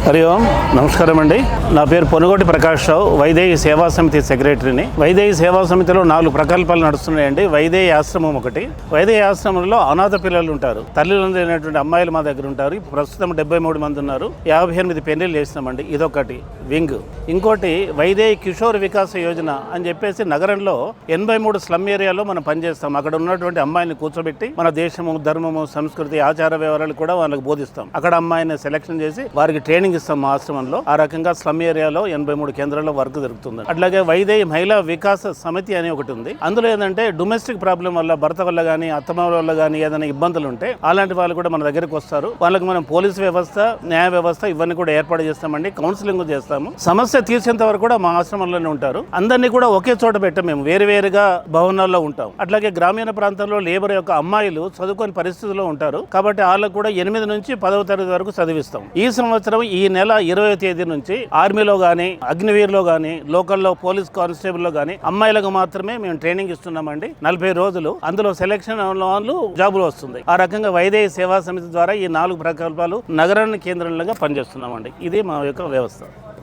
హరి ఓం, నమస్కారం అండి. నా పేరు పొనుగోటి ప్రకాష్ రావు, వైదేహి సేవా సమితి సెక్రటరీని. వైదేహి సేవా సమితిలో 4 ప్రకల్పాలు నడుస్తున్నాయండి. వైదేహి ఆశ్రమం ఒకటి. వైదేహి ఆశ్రమంలో అనాథ పిల్లలు ఉంటారు, తల్లిదండ్రులు లేనటువంటి అమ్మాయిలు మా దగ్గర ఉంటారు. ప్రస్తుతం 73 మంది ఉన్నారు. 58 పెళ్లిళ్ళు చేసినామండి. ఇదొకటి వింగ్. ఇంకోటి వైదేహి కిషోర్ వికాస యోజన అని చెప్పేసి నగరంలో 83 స్లమ్ ఏరియాలో మనం పనిచేస్తాం. అక్కడ ఉన్నటువంటి అమ్మాయిని కూర్చోబెట్టి మన దేశము, ధర్మము, సంస్కృతి, ఆచార వ్యవహారాలు కూడా వాళ్ళకి బోధిస్తాం. అక్కడ అమ్మాయిని సెలెక్షన్ చేసి వారికి ట్రైనింగ్ ఇస్తాం మా ఆశ్రమంలో. ఆ రకంగా స్లమ్ ఏరియాలో 83 కేంద్రాల్లో వర్క్ జరుగుతుంది. అట్లాగే వైదేహి మహిళా వికాస సమితి అని ఒకటి ఉంది. అందులో ఏంటంటే డొమెస్టిక్ ప్రాబ్లం వల్ల, భర్త వల్ల కానీ అత్తమామ వల్ల కానీ ఏదైనా ఇబ్బందులు ఉంటే అలాంటి వాళ్ళు కూడా మన దగ్గరికి వస్తారు. వాళ్ళకి మనం పోలీస్ వ్యవస్థ, న్యాయ వ్యవస్థ ఇవన్నీ కూడా ఏర్పాటు చేస్తామండి. కౌన్సిలింగ్ చేస్తాము. సమస్య తీర్చేంత వరకు కూడా మా ఆశ్రమంలోనే ఉంటారు. అందరినీ కూడా ఒకే చోట పెట్టాం. మేము వేరువేరుగా భవనాల్లో ఉంటాం. అట్లాగే గ్రామీణ ప్రాంతంలో లేబర్ యొక్క అమ్మాయిలు చదువుకొని పరిస్థితుల్లో ఉంటారు. కాబట్టి వాళ్ళకు కూడా 8 నుంచి 10వ తరగతి వరకు చదివిస్తాం. ఈ సంవత్సరం ఈ నెల 20వ తేదీ నుంచి ఆర్మీలో కానీ, అగ్నివీర్లో కానీ, లోకల్లో పోలీస్ కానిస్టేబుల్లో కానీ అమ్మాయిలకు మాత్రమే మేము ట్రైనింగ్ ఇస్తున్నామండి. 40 రోజులు. అందులో సెలక్షన్ వాళ్ళు జాబులు వస్తుంది. ఆ రకంగా వైదేహి సేవా సమితి ద్వారా ఈ 4 ప్రకల్పాలు నగరాన్ని కేంద్రంగా పనిచేస్తున్నామండి. ఇది మా యొక్క వ్యవస్థ.